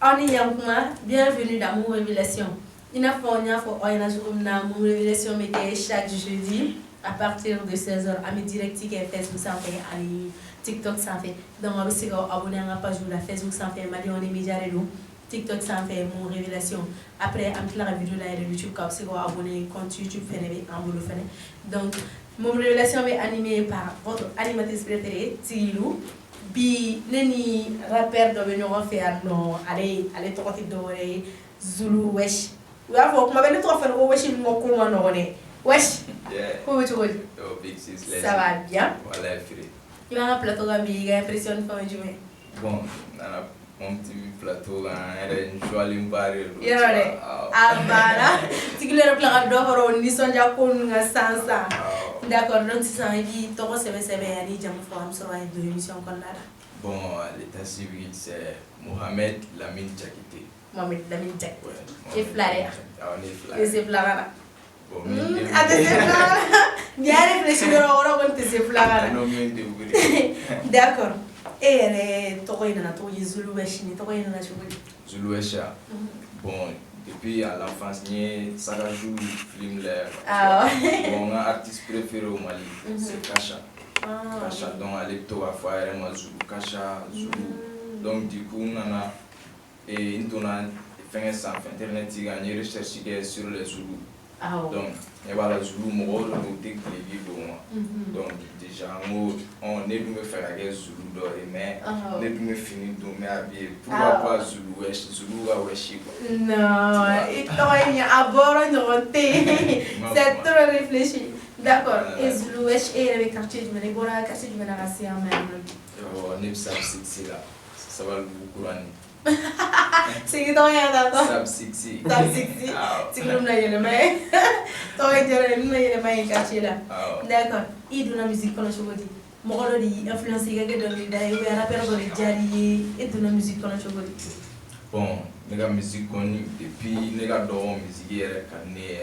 On y bienvenue dans mon révélation. Il a fait mon révélation chaque jeudi à partir de 16h à mes directs et Facebook ça fait TikTok ça fait. Donc on va abonner à la page de la Facebook ça fait on est média TikTok ça fait mon révélation. Après on la vidéo là de YouTube comme c'est abonner compte YouTube fait en boulot fait. Donc mon révélation est animée par votre animatrice préférée Tilou. Bi neni rappeur do be ñoo fi no ale to ko ti do re Zulu wesh wa fo kuma ben to fa ko wesh mo ko ma no ne wesh ko tu ko big sis ça va bien voilà frère il va un plateau gambi ga impression fa du mais bon nana mon petit plateau là elle jolie mbare yore abara tigilero kla do horo ni sonja ko nga sansa. D'accord, donc c'est ça, il to ko sebe ali jam fo am so ay de émission kon la. Bon, l'état civil c'est Mohamed Lamine Diakité. Mohamed Lamine Diakité. Et Flaria. Ah, on est Flaria. Et c'est Flaria. Bon, bien réfléchi le ora kon te c'est Flaria. Non, mais de D'accord. Et to ko ina to Zulu wesh ni to ko ina chubuli. Zulu wesh. Bon, depuis à l'enfance, ni Sarajou film l'air. Ah. Mon artiste préféré au Mali, c'est Kasha. Kasha, donc elle est tout à faire moi Zulu Kasha Zulu. Donc du coup, nana et on a fait ça sur internet, il a une recherche sur les Zulu. Donc et voilà Zulu moi le côté que les vidéos. Donc déjà on est venu faire la guerre Zulu doré mais on est venu finir de me habiller pour pas Zulu wesh Zulu va wesh. Non, il doit y avoir une roté. C'est trop réfléchi. D'accord. Et Zulu wesh et le quartier du Ménégola, quartier du Ménarassi en même. On est ça c'est là. Ça va le couronner. C'est que toi y a d'accord. Sab 60. Sab 60. Tu veux me le mais. Toi y a le mais quartier là. D'accord. Il de la musique qu'on a choisi. Mon rôle est influencé quelque chose de d'ailleurs un rappeur de Jari et de la musique qu'on a choisi. Bon, la musique connue depuis les gars d'or musique est canée.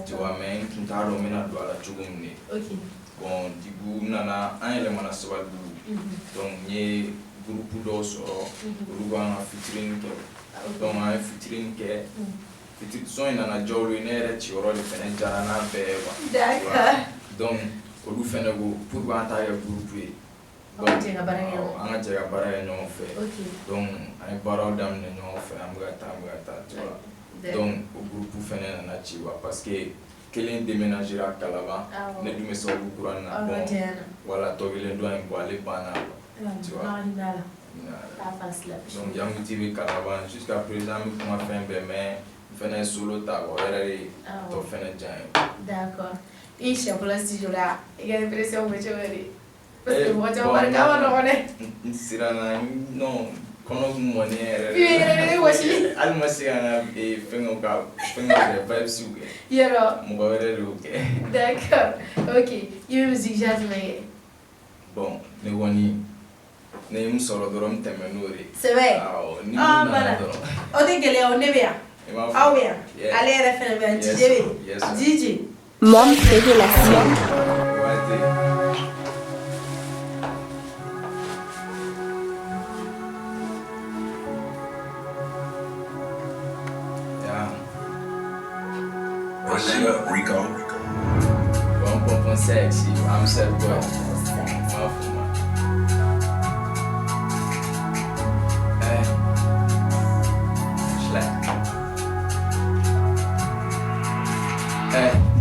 Tu vois mais qui t'a donné la doigt la choumine. OK. Bon, du coup nana un élément na savoir donc ni groupe d'osoro groupe en featuring donc un featuring que petit son nana jolly nere ti oro le fene jarana be d'accord donc olu fene go pour entaire groupe donc on a baraya non fait donc ay baro dam ne non fait amgata tu vois donc au groupe fene nana ti wa parce que kelen déménager à Calaba ne du me so courant na bon voilà to gelen do en boile bana tu vois donc il y a motivé Calaba jusqu'à présent me comment faire mais faire un solo ta ouais to faire un d'accord et chez pour la studio là il y a l'impression que tu veux parce que moi tu vas pas non on sirana non kono money almasi ana e fengo ka fengo de vibe suge yero mo ba wele ruke d'accord OK il musique jamais bon ne woni ne mu soro dorom temenori c'est vrai voilà o de gele o ne bia ah oui allez refere ben DJ Mom révélation Rico. Bon, sexy. I'm sad boy.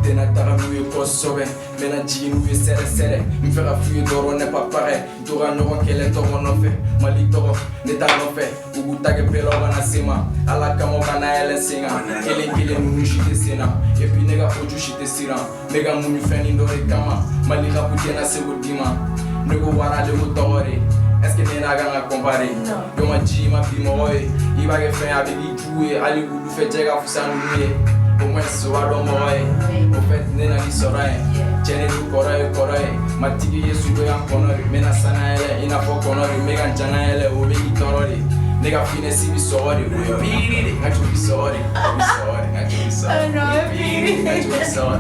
Dena tarabu kosobe mena jinu sere me faire fuir doro n'est pas pareil dora no kele toro no fe mali toro ne ta no fe uguta ke pelo bana sima ala kamo bana ele singa kele munu shite sina et puis nega oju shite sira mega munu feni ndore kama mali ka putena se wodima nego wara de motore est-ce que nena ga comparer do ma jima bi moye iba ke fe avec di jouer ali gudu fe jega fusanu ye au moins soit le moyen au fait nena di sorai chene du korai matigi yesu do yan konori mena sana ele ina fo konori mega jana ele o begi torori nega fine si bi sori o biri ngachu bi sori ngachu bi sori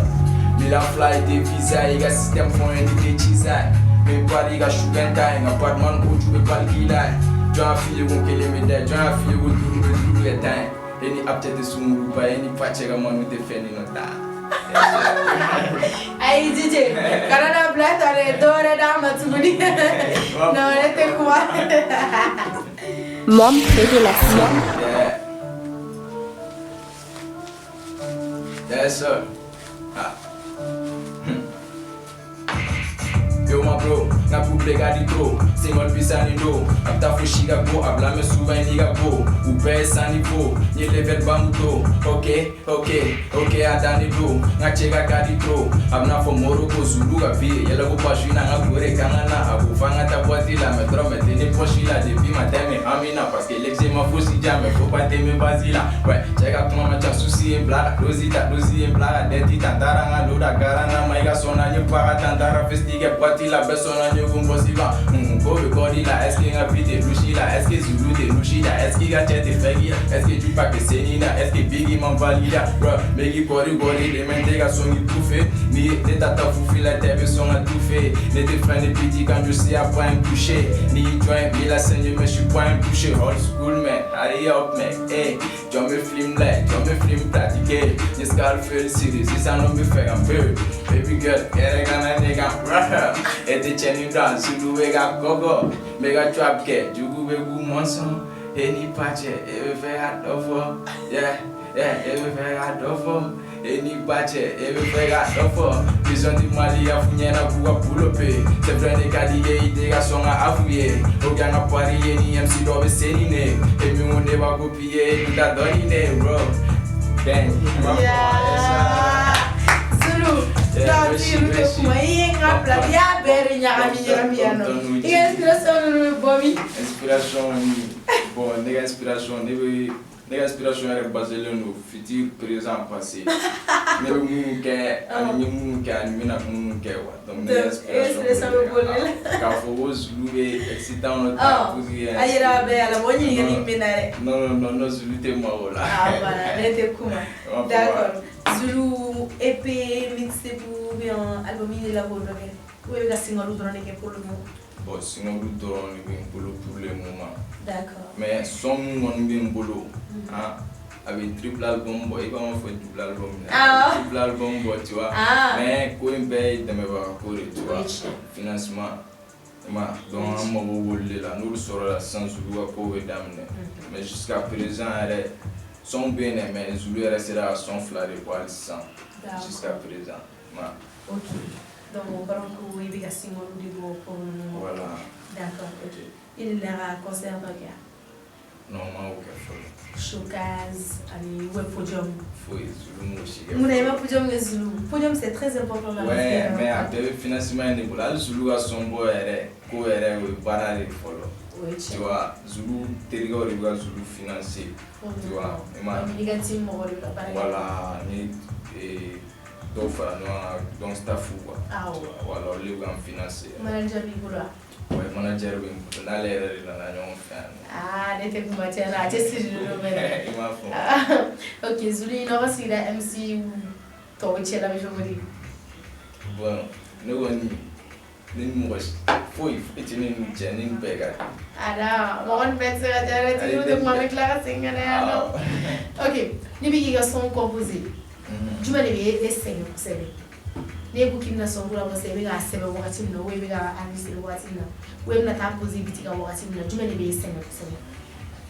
mila fly de visa iga system fon en de chiza me body ga shugenta en apartment ko tu be palkila John fille ou qu'elle me dit John fille ou tout le temps et ni apte de sumuru pas et ni pachega manu te fait ni nota. Aí, DJ, cara na plata, né? Dora da Matsuguri. Não, é ter quoi. Mom Révélation. Yes, sir. Yo, my bro, na pouple gadi trop. C'est mon fils à nido. Apta fou Chicago, habla me souvent Nigago. Ou paye sans niveau, ni level bamuto. Ok, adani do. Na chega gadi trop. Abna fo moro ko zulu gapi. Yela go pashu na ngabure kangana. Abu fanga ta boîte la me drum me tene pochi la depuis matin me amina. Parce que l'exé ma fou si jamais faut pas t'aimer basila. Ouais, chega tuma ma cha souci en blaga. Dozi en blaga. Deti tantara nga loda garana. Maiga sona nye para tantara festige la persona ne composiva Kobe Kodila, est-ce qu'il y a pité Lushila, est-ce que Zulu de Lushida, est-ce qu'il y a Tete Fegia, est-ce que tu pas que Senina, est-ce que Biggie m'en valida, bro, Meggy Kori, les mains sont étouffés, ni les tata foufi la tête sont étouffés, les deux frères de petit quand je sais à point un touché, ni joint, ni la saigne, mais je suis point un touché, old school man, hurry up man, hey, j'en me film pratiquer, les scalfels, si ça ne me fait un peu, baby girl, elle est gana nigga, et t'es tenu dans, Zulu ega gogo, mega trap ke, jugu begu monson, any patche, every fair at offer, every fair at offer, any patche, every fair at offer, besoin de mali à fouiller à pouvoir pouloper, c'est vrai des cadillés, des garçons à avouer, au gang à parier, ni MC dobe séniné, et mieux on ne va copier, tout a donné, bro, bang, Inspiration est basée sur nos futurs, présents, passés. Mais le monde qui est animé dans le monde qui est donc l'inspiration car faut louer excitant notre non Zulu t'es mort là. Ah voilà, n'était comment. D'accord. Zulu EP mixé pour bien album il est là pour le moment. Où est le single ou pour le moment? Bon, single pour le moment. D'accord. Mais son nom on bien bolo. Avec triple album boy, il va en faire double album. Triple album boy, tu vois. Mais quand il paye de me voir courir, tu vois. Financement. Donc on m'a volé là, nous le saurons là sans Zulu à pauvre d'amener. Mais jusqu'à présent, son bien aimé, Zulu restera à son flair de poil sans. Jusqu'à présent. Ok. Donc Branco il y a single du groupe pour nous. Voilà. D'accord. Ok. Il est là à concert de gars. Non, moi aucun chose. Showcase, allez, ouais, podium. Oui, Zulu aussi. Vous n'avez pas podium de Zulu. Podium c'est très important dans la vie. Mais après le financement est là. Zulu a son beau air, co-air, barré follow. Oui, tu vois, Zulu, territoire, Zulu financé. Tu vois, voilà, ni d'offre donc staff ou quoi. Ah ouais. Voilà, les gens financés. Manager Bigula. Ouais, manager Bigula. Là, les gens font. Ah, les techniciens, là, c'est ce que je veux dire. Ok, Zulu, il aura aussi la MC ou toi, tu es là, je veux dire. Bon, nous on y foi tu n'es une pega. Ah non, on fait ça, tu nous demandes avec la single. Ok, les big sont composés. Tu m'as dit, les cinq, vous savez. Les bouquins ne sont pas pour servir à 7 ou à 10 ou à 10 ou à 10 ou à 10 ou à 10 tu m'as dit, les cinq, vous savez.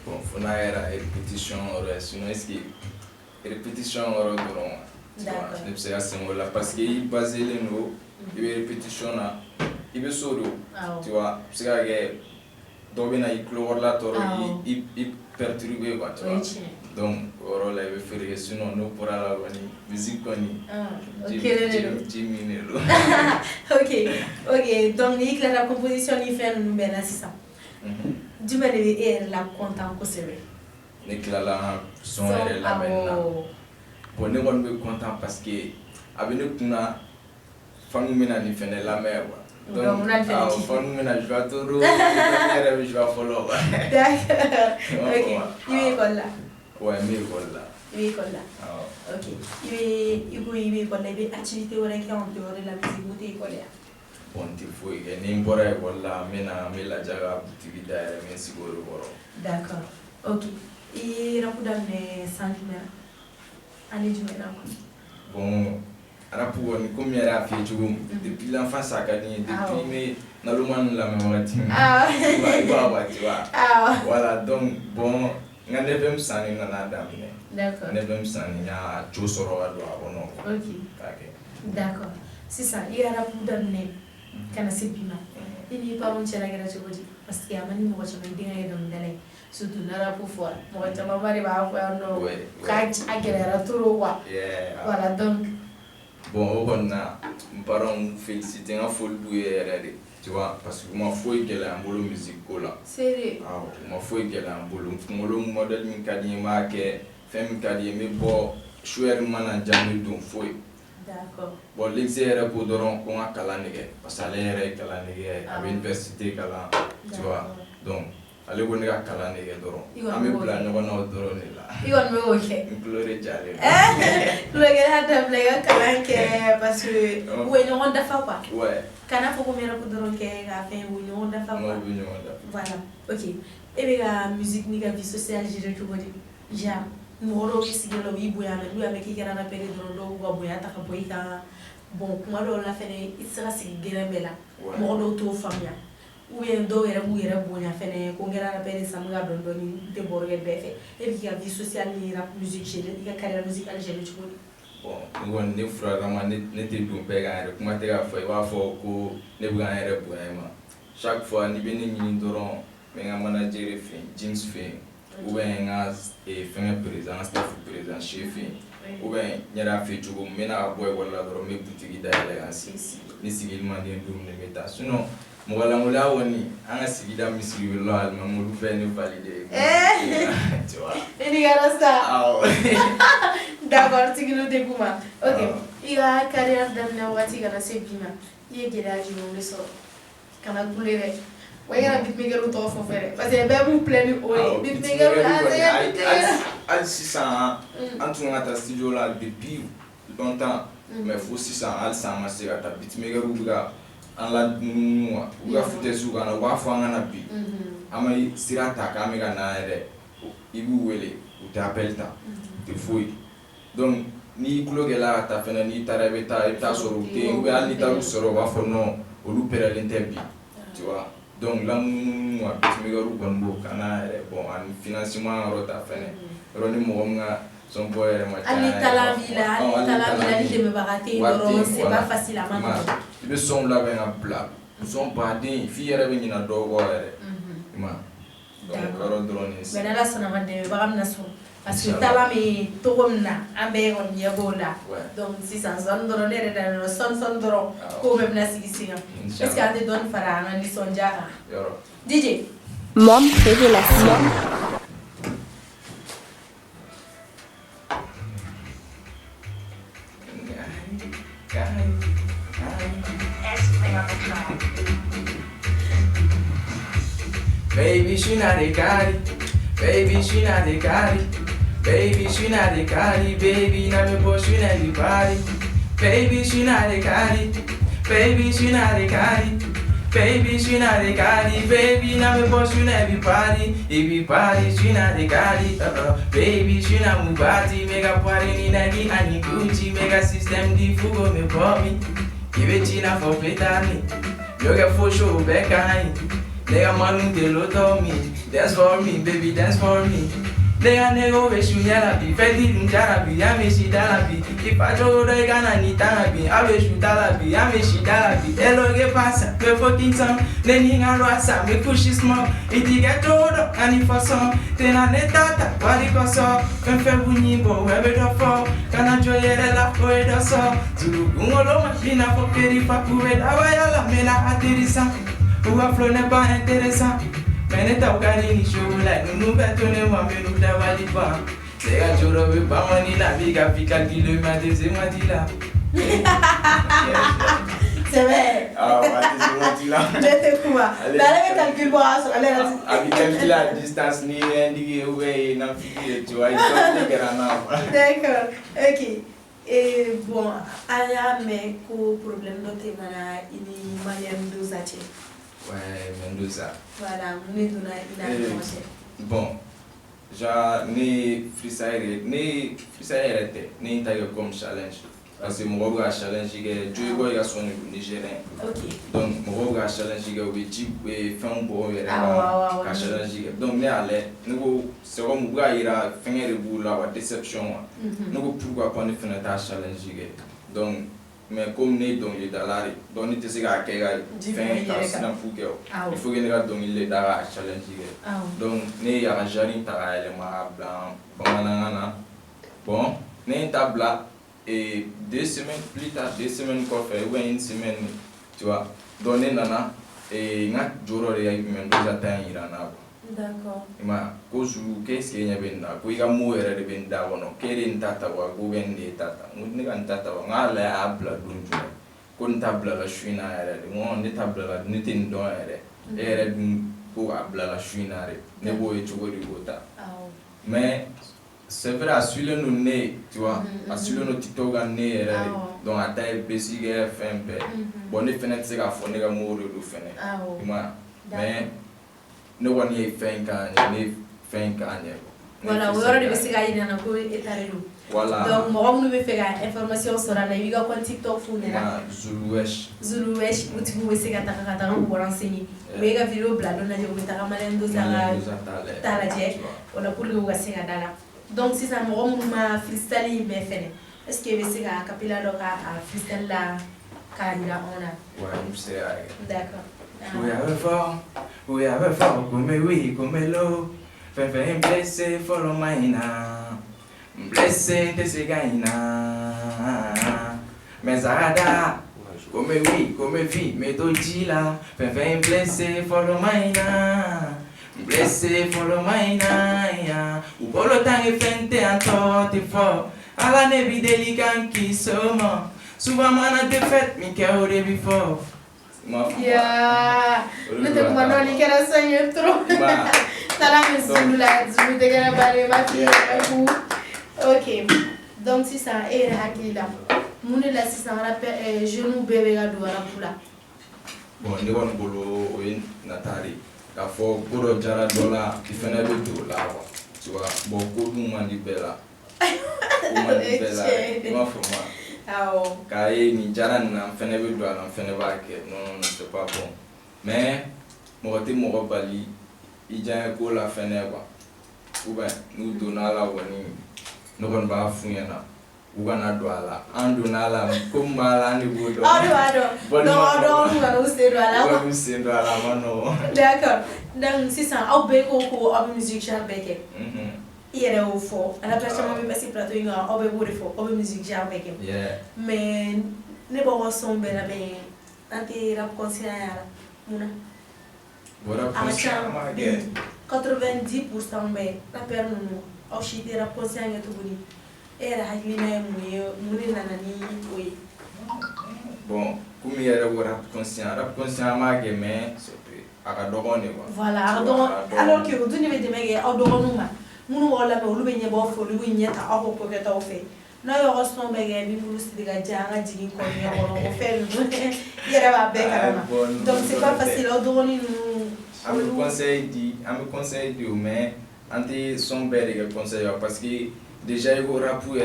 Bon, il faut avoir répétition, sinon est-ce que répétition ou d'accord. C'est à ce moment-là parce qu'il base les mots, il y a répétition là, il y a solo, tu vois, c'est que d'obéir il clore la torre, il perturbe quoi, tu vois. Donc, on va faire sinon nous pourra la musique connue. Jimmy Nelo. Ok, donc la composition il fait une belle assistance. Du mal est la content que c'est vrai. La son est là maintenant. Bon, nous sommes contents parce que avec nous, nous avons fait la mer. Donc, nous avons fait la joie de l'eau, nous avons fait la follow. D'accord. Ok. Il est là. Ouais, mais là. Il est là. Ok. Il est là. Il est activité qui est en dehors de la musique. Ponte foi que nem bora wala mena mela jaga boutique d'ailleurs men sigoro boro. D'accord. OK. Et rapudan ne sanjumera. Ani jumera ko. Bon, rapu woni comme yara fi jugum depuis l'enfance académie depuis mais na luman la mémoire Ah. tu vois. Ah. Voilà donc bon nga nevem sani na damine. D'accord. Nevem sani ya josoro ado abono. OK. D'accord. C'est ça. Il y a rapudan ne kana sebima. Ini pa mon chala gara chobodi parce que amani mo cha mai dinga yedom dalai surtout na rapu fort mo cha mabari ba fa no ka agera turo wa. Voilà donc bon on a parents féliciter en full boué tu vois parce que moi faut qu'elle a un boulot musical là. Sérieux. Ah moi faut qu'elle a un boulot modèle min kadi ma ke femme kadi me bo choisir mana jamu don foi. D'accord. Bon l'exercice pour doron qu'on a kalanige parce que l'air kalanige à l'université kalan tu vois donc allez on a kalanige doron ami plan no no doron là Igon me OK. inclure jale Le gars da blega kalanke parce que ou ñu on dafa quoi. Ouais. Kana foko mera ko doron ke ga fe ou ñu on dafa quoi. Voilà. OK. Et bien la musique ni ga vie sociale j'ai tout body. Ja moro isigelo ibuya na duya me kikera na pere doron do boya ta ka boyika bon kuma do la fene isra sigela bela mo do to famia ou bien do era mu era bonya fene ko ngera na pere samga don doni de borge befe et puis la vie sociale ni rap musique chez les carrière musicale j'ai tout bon ngon ne frère ma ne te dum pega kuma te ga foi wa fo ko ne buga era boya ma chaque fois ni beni ni doron me nga manager fin jeans fin ou bien nga e fin président staff président chef ou bien nyara fi tugo mena boy wala doro me boutique d'ailleurs ainsi ni sigil man den dum ne meta sinon mo wala mula woni anga sigida misiri lo al mamulu fe ne valider tu vois ni garasta ah d'accord sigilo de kuma OK il a carrière dans wati kana sebima il gera jino le so kana kulere wayara beatmaker to fo fere parce que be mu plein o beatmaker al 600 antu ngata studio là depuis longtemps mais faut 600 al 100 ma se ata beatmaker uga an la nuwa uga fute suga na wa fo ngana bi amay sirata ka me kana ere ibu wele ou t'appelle ta te foi donc ni klogela ta fena ni tarabeta eta soro te ou al ni taru soro wa fo no olu pere l'interbi tu vois donc là nous a petit méga rouban bo kana bon en financement rota fene roni mo nga son boy ma ali talabila ni de me barater non c'est pas facile à manger le son là ben en plat son pas din fi yere be nyina do go yere ma donc ro drone mais là ça na de bagam na so parce que talami togomna ambe on yabola donc si ça zone drone de no son drone ko be na sigisiga est-ce que ande don fara na ni son jara DJ Mom Révélation. Baby, she not a carry. Baby, she not a carry. Baby, she not a carry. Baby, na me push in everybody. Baby, she not a carry. Baby, she not a carry. Baby, she not a carry. Baby, na me push in everybody. Everybody, she not a carry. Baby, she not Mubati. Mega party ni Nike and Gucci. Mega system di fugo me bombi. Give it China for petani. Yoga for show back behind. Nigga man they look on me. Dance for me, baby, dance for me. Nigga nego we shoot yala bi. Fedi njarabi, ya me shi dalabi. If I show the gana ni tanabi, I will shoot dalabi, ya me shi dalabi. Hello get passa, me fucking song. Then hinga roasa, me push it small. Iti get told up, and if I saw, then I net tata, what it was so. When Febuni bo, webe do for. Kana joye de la floe do so. Zulu gungolo machina for peri papuwe. Awayala mena atirisa. Uwa flow n'est pas intéressant. Mais n'est pas au ni show like nous bétonner moi mais nous d'avoir dit pas. C'est un jour de pas mani la vie qui fait qui le m'a dit moi dit là. C'est vrai. Ah ouais, c'est moi dit là. Je te crois. Là le calcul pour aller avec calcul la distance ni indiqué ouais n'a figure tu vois il faut que là. D'accord. OK. Et bon, aya mais ko problème doté mana ini Mendoza tché. Ouais, Mendoza. Voilà, nous donna ina commencé. Bon, genre ni freestyle était ni taille comme challenge. Parce que mon gars challenge que tu vois il a son nigérien. OK. Donc mon gars challenge que oui tu fais un bon challenge. Donc ne allait nous c'est comme gars il a fait un rebou la déception. Nous pourquoi pas ne faire ta challenge. Donc mais comme ne donc il dalari donc il te sait à quel fin ta sina fouke. Il faut que ne donc il est dans la challenge. Donc ne y a jamais ta élément blanc banana. Bon, ne tabla et 2 semaines plus tard, 2 semaines qu'on fait, ou une semaine, tu vois, donner nana et n'a joro de Mendoza temps irana. D'accord. Ma cause qu'est-ce qu'il y a benda, puis il mourir de benda ou non, qu'elle est tata ou gouverne tata, nous n'est tata ou n'a la abla dunju, qu'on table la chouina elle, on ne table la n'était dans elle, elle pour abla la chouina elle, ne voit et tu vois du gota. Mais c'est vrai, à suivre nos nez, tu vois, à suivre nos TikTok en nez, donc à taille basique et fin peu. Bon, les fenêtres, c'est qu'à fond, les gars mourent de fenêtres. Mais, nous on y est fin quand voilà, on aurait dû se gagner dans un peu étalé. Voilà. Donc, moi, on nous fait information sur la vie, on TikTok fou, Zuluwesh, où tu pouvais se gâter pour renseigner. Mais la vidéo blade, on a dit, on a Mendoza, on a pour le Wassega Dala. Donc, si ça me freestyle, mais fait. Est-ce que vous savez à Capilla Loca à freestyle la carrière on a? Ouais, je sais. D'accord. We have a fall, come we, come low. Fefe blessed follow mine. Blessed the Segaina. Mesada. Come we, come vi, meto gila. Fefe blessed follow mine. Blessed follow mine. Upolo tangi fente antote fo. Ala nebi delikan ki soma. Suba mana te fet mi ke ore before. Ya, nanti kemana lagi kira saya terus. Salam Zululat, Zulu dengan balik mati aku. Ok, donc si ça est hakila, mon est là si ça rappelle genou bébé à doigt la poula. Bon, ni kon bolo oyin natari. Ka fo goro jara dola ifena be do la wa. Tu vois, bon ko dum mandi bela. Mandi bela. Ma fo ma. Kai ni jara na fene be do na fene ba ke. Non, c'est pas bon. Mais mo bali ija ko la fene ba. Ou ben nous donna la woni. No kon ba funyana. Ugana douala, andunala, comme malani bodo. Non, c'est d'accord. Donc, c'est ça, au béco, au musique, j'ai béqué. Il y a au fort. À la place, je vais passer plateau, il y a au béco de fort, au musique, j'ai béqué. Mais, ne pas ressembler à mes anti-rap conscient. Voilà, 90% mais la perte nous, au chité rap conscient et tout bonito. Era hakilina muni nanani oui. Bon, comme il y a rap conscient ma que mais aka dogone quoi. Voilà, alors que vous devez demander au dogonuma. Munu wala be ulu benye bo fo lu nyeta ako ko ke taw fe. Na yo roston be ge bi bulu sidiga janga jigi ko ni ko ko fe lu. Yera ba be karama. Donc c'est pas facile au dogoni nous. Am conseil dit mais anti son belle conseil parce que déjà il va rapu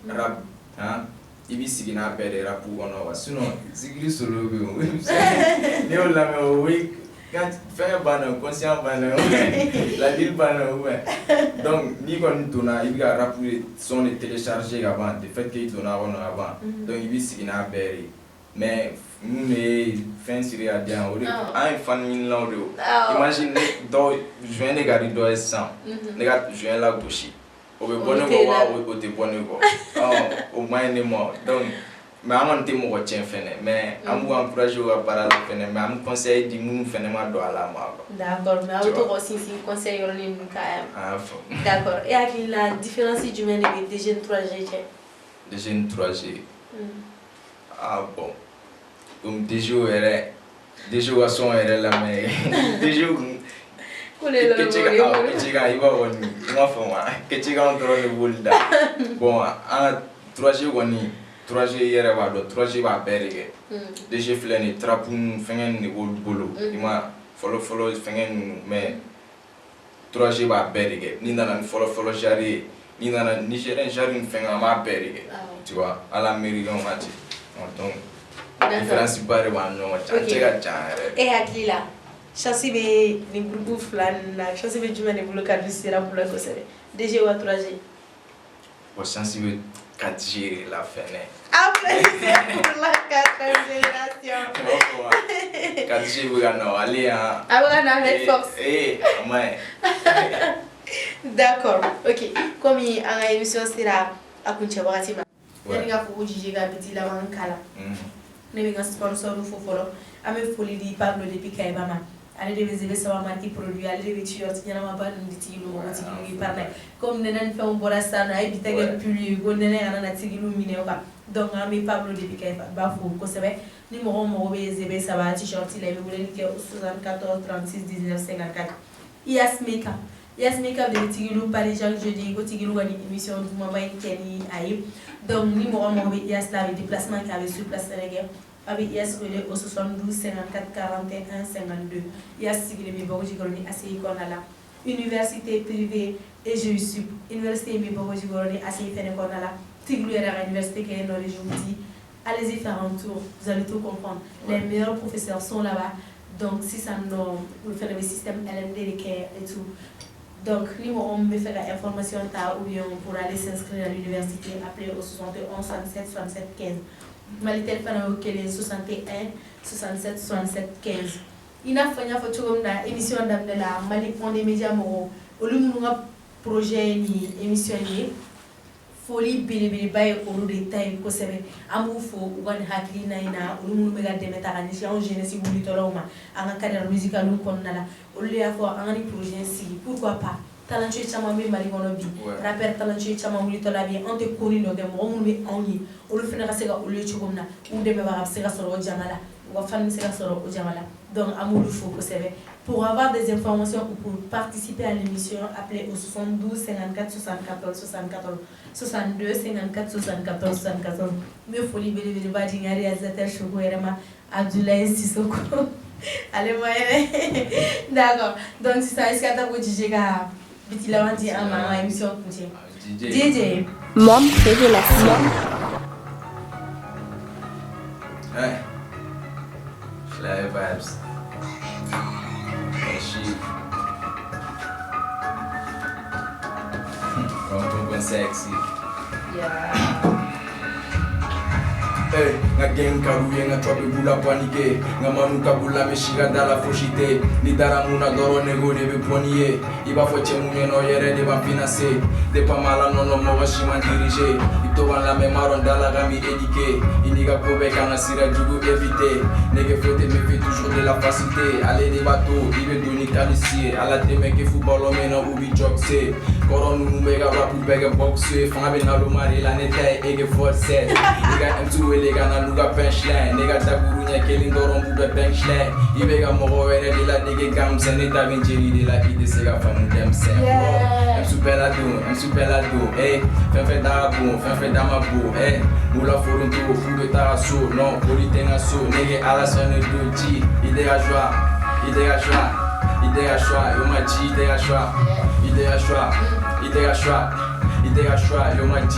rap hein il vit si n'a pas de rap ou on va sinon zigri solo ne on la met oui quand fait ban conscient ban la ville ban ouais donc ni kon dona il va rap son télécharger avant de fait qu'il dona on avant donc il vit si n'a pas mais nous les fins sur à dire un fan min laudo imagine do juin de garder do sans les gars juin la bouche au bonne au te bonne au moins ne moi donc mais on te mo tien fene mais amu encourager à parler fene mais am conseil di mu fene ma do ala ma d'accord mais auto aussi conseil on ni quand d'accord et avec la différence du mène des jeunes 3G des jeunes 3G ah bon comme des jours à son là mais des jours que tu bon 3G woni 3G yɛrɛ b'a dɔn 3G b'a bɛɛ de kɛ DG filɛ nin trap fɛngɛ nin b'olu bolo i ma fɔlɔ fɛngɛ ninnu mais 3G b'a bɛɛ de kɛ ni nana ni fɔlɔ genre ye ni nana Nigérien genre ni fɛngɛ an b'a bɛɛ de kɛ tu vois à l'américain on va dire donc différence ba de b'an ɲɔgɔn cɛ cɛ ka jan yɛrɛ e hakili la chance bɛ nin groupe fila ninnu na chance bɛ jumɛn de bolo ka du sira bolo kosɛbɛ DG wa 3G bon chance bɛ 4G de la fɛnɛ applaudissez pour la quatrième génération 4G bɛ ka na ale yan a bɛ ka na avec force a ma ɲi d'accord ok komi an ka émission sera a kuncɛ wagati ma yani k'a fɔ ko Jiji ka biti laban kala ne bɛ n ka sponsor fo fɔlɔ an bɛ foli di Pablo depuis Kayba ma ale de bɛ zebe saba marque produit ale de bɛ t-shirt ɲɛnamaba ninnu di tigiliw ma ko tigiliw ye partenaire comme nɛnɛ ni fɛnw bɔra sisan nɔ a ye bi ta kɛ pull ye ko nɛnɛ kana na tigiliw minɛ o kan donc an bɛ Pablo depuis Kayba b'a fo kosɛbɛ ni mɔgɔ mɔgɔ bɛ zebe saba t-shirt la i bɛ weleli kɛ 74 36 19 54 Yasmika de bɛ tigiliw Paris chaque jeudi ko tigiliw ka ni émission dumaba in kɛ ni a ye donc ni mɔgɔ mɔgɔ bɛ Yas la a bɛ déplacement kɛ a bɛ sur place kɛ a bɛ Yas wele au 72 54 41 52 Yas sigilen bɛ Bɔgɔjikɔrɔ ni ACI kɔnɔna la université privée EGUSUP université min bɛ Bɔgɔjikɔrɔ ni ACI fɛnɛ kɔnɔna la tigiliw yɛrɛ ka université kɛ yen nɔ je vous dis allez-y faire un tour vous allez tout comprendre les meilleurs professeurs sont là-bas donc sisan nɔ olu fɛnɛ bɛ système LMD de kɛ et tout. Donc, si on veut faire l'information ou bien pour aller s'inscrire à l'université, appelez au 71 67 67 15. Mali téléphone au 61 67 67 15. Il a fait une émission d'Abdella, Mali Pont des médias moraux. Au lieu de projet ni émission folie bilibili baye olu de taille ko sɛbɛ an b'u fo u ka nin hakilina in na olu minnu bɛ ka dɛmɛ ta ka ɲɛsin anw jeunesse wulitɔlaw ma an ka carrière musicale kɔnɔna la olu de y'a fɔ an ka nin projet sigi pourquoi pas talentueux caman bɛ Mali kɔnɔ bi rappeur talentueux caman wulitɔla bɛ yen anw tɛ koni dɔ kɛ mɔgɔ minnu bɛ anw ye olu fana ka se ka olu ye cogo min na u dɛmɛbaga bɛ se ka sɔrɔ o jama la u ka fan bɛ se ka sɔrɔ o jama la donc an b'olu fo kosɛbɛ. Pour avoir des informations ou pour participer à l'émission, appelez au 72 54 74 74 62 54 74 74. Mais folie belle belle badi ngari réalisateur Chogo Erema Abdoulaye Sissoko. Allez moi. D'accord. Donc c'est ça, est-ce que tu as Jiji ka biti la wandi ama émission continue. DJ. Mom révélation. Hey. Fly vibes. Pronto, sexy. Yeah. Hey, nga geng karuye nga chope bula panike nga manuka bula meshiga dala foshite ni dara muna doro nego de be poniye iba foche munye no yere de ba finance de pa mala no mo shima dirige ito wan la memaron dala gami éduqué iniga pobe kana sira jugu éviter nege flotte me fait toujours de la facilité aller des bateaux ibe doni qualifié ala teme ke football me no ubi jokse koron nu mega rap bega boxe fanga be na lo mari la neta ege force iga m2 les gars n'ont pas punchline, les gars d'Abourou n'y a qu'un doron pour le punchline. Ils veulent mourir de la dégue gamme, c'est n'est pas bien géré de la vie de ces gars femmes d'aime c'est. Un super lado, eh, fait d'arabou, fait d'amabou, eh, moula forum tout fou de tarasso, non, politengasso, nègre à la sonne de G, idée à joie, yo ma G, idée à choix, yo ma G,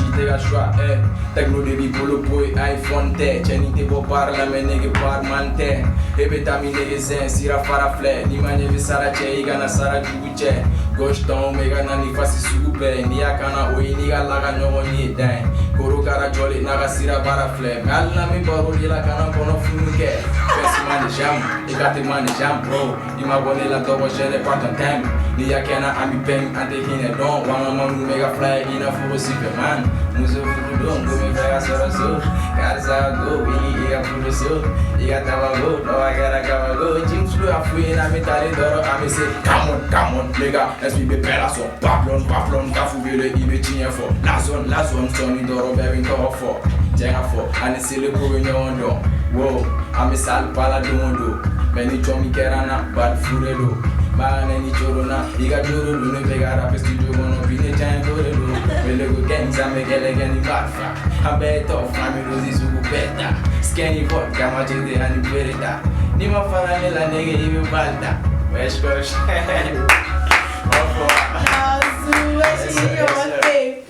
eh, techno de bipolo boy, iPhone te, chenite bo parla me nege par mante, ebe tami nege zen, sira fara fle, ni manye ve sara che, iga na sara jugu che, gauche ton, mega na ni fasi sugu pe, ni akana oi, ni ga laga nyogo ni den, koro kara joli, naga sira bara fle, me alina mi baro, di la kana kono fumuke, fesi mani jam, ikate mani jam, bro, ima bone la tobo jene pas ton time, ni yakena ami peng, ante hine don, wanga manu mega fly, ina furo Superman, muzo furu don, go me vega soroso, karza go, wini iga furo so, iga tawago, no agara kawago, jim flu afuye na metale doro, ame se, come on, nigga, let's be better so, Paplon, kafu vele, ibe tinye fo, la zone, soni doro, bevin toho fo, jenga fo, ane se le kowe nyondo, wow, ame sal pala domondo, meni chomi kerana, bad furelo, Mana ni chorona, iga joro lu ne pega rap studio mono bine giant gore lu. Mele go gangs ame gele gani barfa. Ambe to family zizu beta. Skinny bot kama jende ani bereta. Ni ma fara ne la nege ibe balda. Wesh gosh.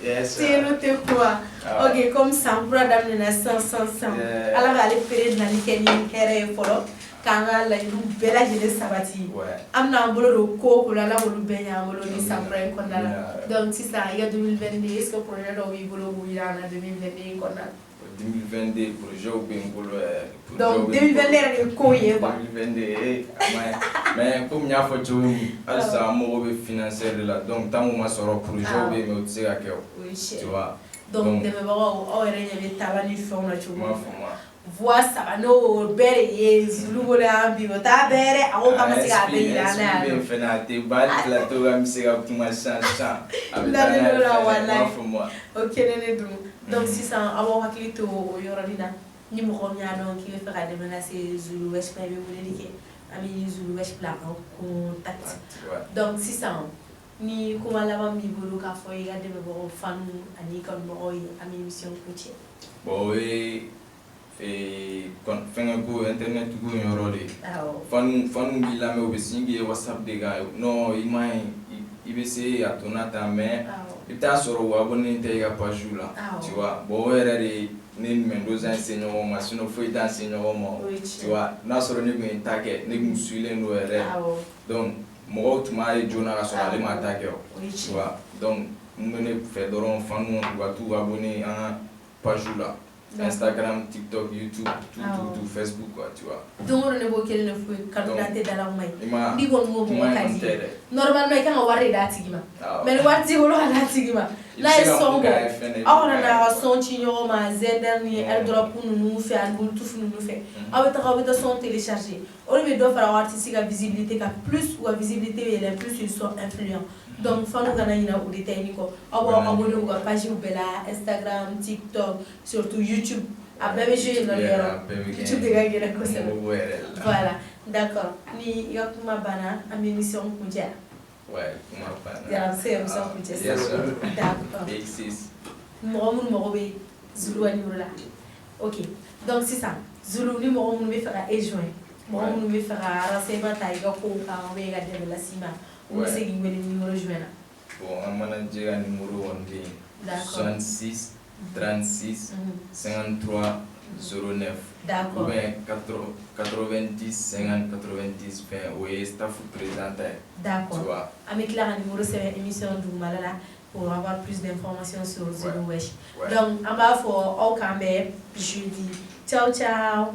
Yes, quoi? Ok, comme ça, on pourra d'amener la 500. Alors, aller faire de la nickel, et follow. Quand la belle jeunesse sabati. Amna bolo ko ko la bolo benya bolo ni sampra ko la. Donc si ça il y a 2022 est-ce que projet do wi bolo wi na 2022 ko na. 2022 projet au ben bolo. Donc 2022 ko ye quoi. 2022 mais comme nya fo tu asa mo be financier là donc tant mo soro projet au ben me tse ka keo. Tu vois. Donc de me ba o ere nya tabani fo na tu. Moi voix ça va no bere yes lugo la ambigo ta bere a o kama siga be ila na bien fenate bal plateau am siga kuma chancha la wala OK nene du donc si ça abo hakito o yoradina ni mo ko nya donc ki fera de menacer Zulu West mais be dike ami Zulu West plan contact donc si ça ni kuma la ba mi bulu ka fo yi ga de bo fan ani kon mo oy ami émission côtier bon oui et quand fenga go internet go yorode fanu bi la me obesingi WhatsApp de ga no imai ibc atonata mais ita soro wa bonni te ga page là tu vois bon erere ni mendoza enseignant ma sino foi d'enseignant mo tu vois na soro ni go intake ni musuile no ere donc mo tuma e jona ga soro le ma attaque tu vois donc mene fait doron fanu wa tout abonné à page là Instagram, TikTok, YouTube, tout Facebook quoi, tu vois. Donc on ne voit qu'elle ne fait candidater dans la main. Ni bon mot quasi. Normalement quand on va regarder tigma. Mais le voir tigolo à la tigma. Là ils sont bon. On a son chignon ma zendani airdrop nous fait un bout tout nous fait. Avec ta son télécharger. On veut doit faire artistique à visibilité car plus ou à visibilité et plus ils sont influents. Donc fanu gana ina ou détail niko abonné ou page ou bela Instagram, TikTok, surtout YouTube. Abebe je no yero. YouTube de gagner ko c'est voilà. D'accord. Ni yakuma bana am émission kunja. Ouais, kuma bana. Ya c'est émission kunja. D'accord. Existe. Mo be Zulu ani wala. OK. Donc c'est ça. Zulu ni mo me faire et joint. Mo me faire renseignement taïga ko ka on va garder la cima. Où c'est qu'il le numéro joindre? Bon, on m'a dit un numéro en ligne. 66 36 53 09. D'accord. Ou bien 90 50 90 20. Oui, staff présenté. D'accord. Tu vois. Avec là, un numéro, c'est une émission de Malala pour avoir plus d'informations sur Zulu Wesh. Donc, on va faire au Campbell jeudi. Ciao, ciao.